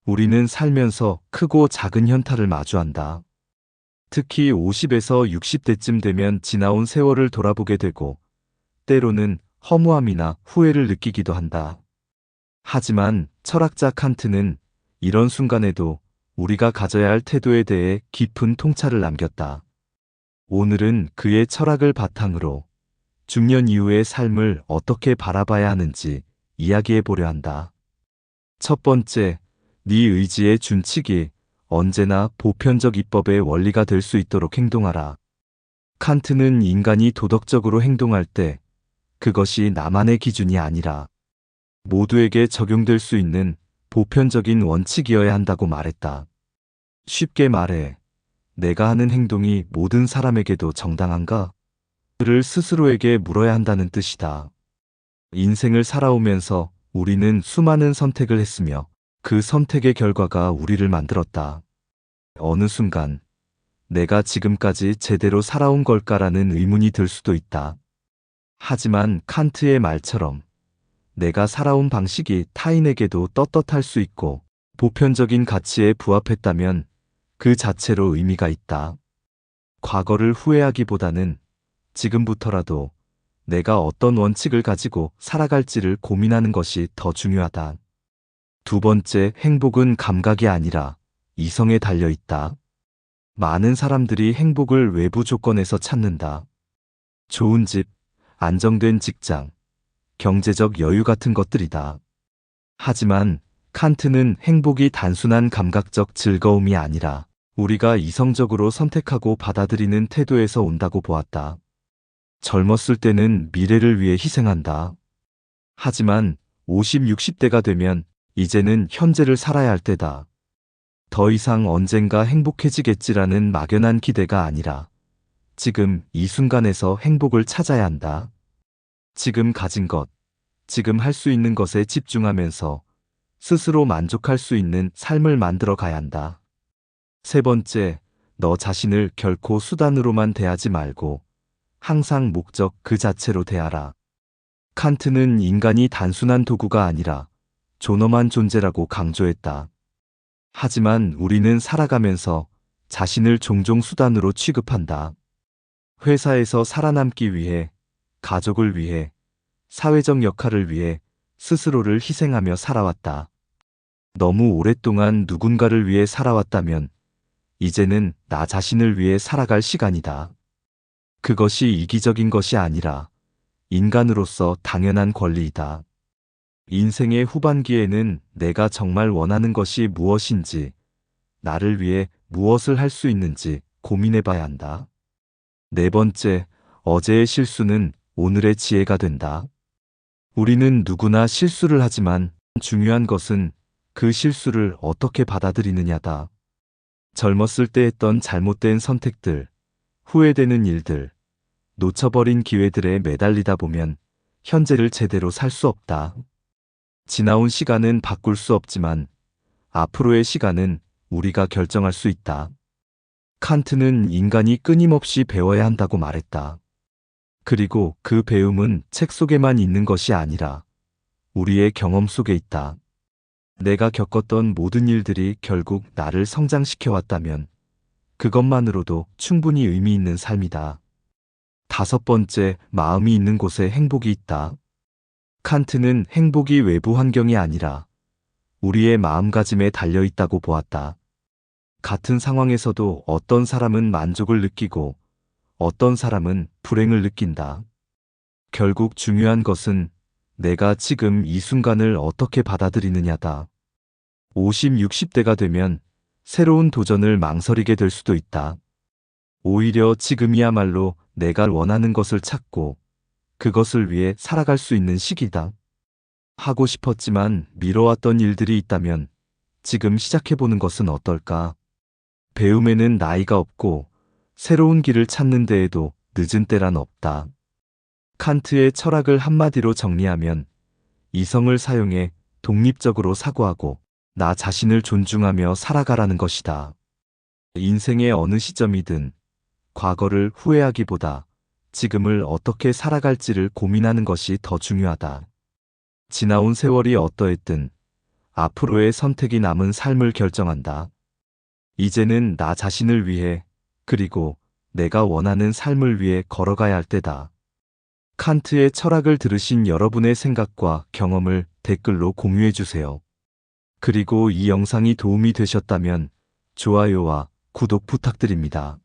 우리는 살면서 크고 작은 현타를 마주한다. 특히 50에서 60대쯤 되면 지나온 세월을 돌아보게 되고, 때로는 허무함이나 후회를 느끼기도 한다. 하지만 철학자 칸트는 이런 순간에도 우리가 가져야 할 태도에 대해 깊은 통찰을 남겼다. 오늘은 그의 철학을 바탕으로 중년 이후의 삶을 어떻게 바라봐야 하는지 이야기해 보려 한다. 첫 번째, 네 의지의 준칙이 언제나 보편적 입법의 원리가 될 수 있도록 행동하라. 칸트는 인간이 도덕적으로 행동할 때 그것이 나만의 기준이 아니라 모두에게 적용될 수 있는 보편적인 원칙이어야 한다고 말했다. 쉽게 말해, 내가 하는 행동이 모든 사람에게도 정당한가? 를 스스로에게 물어야 한다는 뜻이다. 인생을 살아오면서 우리는 수많은 선택을 했으며 그 선택의 결과가 우리를 만들었다. 어느 순간 내가 지금까지 제대로 살아온 걸까라는 의문이 들 수도 있다. 하지만 칸트의 말처럼 내가 살아온 방식이 타인에게도 떳떳할 수 있고 보편적인 가치에 부합했다면 그 자체로 의미가 있다. 과거를 후회하기보다는 지금부터라도 내가 어떤 원칙을 가지고 살아갈지를 고민하는 것이 더 중요하다. 두 번째, 행복은 감각이 아니라 이성에 달려 있다. 많은 사람들이 행복을 외부 조건에서 찾는다. 좋은 집, 안정된 직장, 경제적 여유 같은 것들이다. 하지만 칸트는 행복이 단순한 감각적 즐거움이 아니라 우리가 이성적으로 선택하고 받아들이는 태도에서 온다고 보았다. 젊었을 때는 미래를 위해 희생한다. 하지만 50, 60대가 되면 이제는 현재를 살아야 할 때다. 더 이상 언젠가 행복해지겠지라는 막연한 기대가 아니라 지금 이 순간에서 행복을 찾아야 한다. 지금 가진 것, 지금 할 수 있는 것에 집중하면서 스스로 만족할 수 있는 삶을 만들어 가야 한다. 세 번째, 너 자신을 결코 수단으로만 대하지 말고 항상 목적 그 자체로 대하라. 칸트는 인간이 단순한 도구가 아니라 존엄한 존재라고 강조했다. 하지만 우리는 살아가면서 자신을 종종 수단으로 취급한다. 회사에서 살아남기 위해, 가족을 위해, 사회적 역할을 위해 스스로를 희생하며 살아왔다. 너무 오랫동안 누군가를 위해 살아왔다면 이제는 나 자신을 위해 살아갈 시간이다. 그것이 이기적인 것이 아니라 인간으로서 당연한 권리이다. 인생의 후반기에는 내가 정말 원하는 것이 무엇인지, 나를 위해 무엇을 할 수 있는지 고민해 봐야 한다. 네 번째, 어제의 실수는 오늘의 지혜가 된다. 우리는 누구나 실수를 하지만 중요한 것은 그 실수를 어떻게 받아들이느냐다. 젊었을 때 했던 잘못된 선택들, 후회되는 일들, 놓쳐버린 기회들에 매달리다 보면 현재를 제대로 살 수 없다. 지나온 시간은 바꿀 수 없지만 앞으로의 시간은 우리가 결정할 수 있다. 칸트는 인간이 끊임없이 배워야 한다고 말했다. 그리고 그 배움은 책 속에만 있는 것이 아니라 우리의 경험 속에 있다. 내가 겪었던 모든 일들이 결국 나를 성장시켜 왔다면 그것만으로도 충분히 의미 있는 삶이다. 다섯 번째, 마음이 있는 곳에 행복이 있다. 칸트는 행복이 외부 환경이 아니라 우리의 마음가짐에 달려 있다고 보았다. 같은 상황에서도 어떤 사람은 만족을 느끼고 어떤 사람은 불행을 느낀다. 결국 중요한 것은 내가 지금 이 순간을 어떻게 받아들이느냐다. 50, 60대가 되면 새로운 도전을 망설이게 될 수도 있다. 오히려 지금이야말로 내가 원하는 것을 찾고 그것을 위해 살아갈 수 있는 시기다. 하고 싶었지만 미뤄왔던 일들이 있다면 지금 시작해보는 것은 어떨까? 배움에는 나이가 없고 새로운 길을 찾는 데에도 늦은 때란 없다. 칸트의 철학을 한마디로 정리하면 이성을 사용해 독립적으로 사고하고 나 자신을 존중하며 살아가라는 것이다. 인생의 어느 시점이든 과거를 후회하기보다 지금을 어떻게 살아갈지를 고민하는 것이 더 중요하다. 지나온 세월이 어떠했든 앞으로의 선택이 남은 삶을 결정한다. 이제는 나 자신을 위해, 그리고 내가 원하는 삶을 위해 걸어가야 할 때다. 칸트의 철학을 들으신 여러분의 생각과 경험을 댓글로 공유해 주세요. 그리고 이 영상이 도움이 되셨다면 좋아요와 구독 부탁드립니다.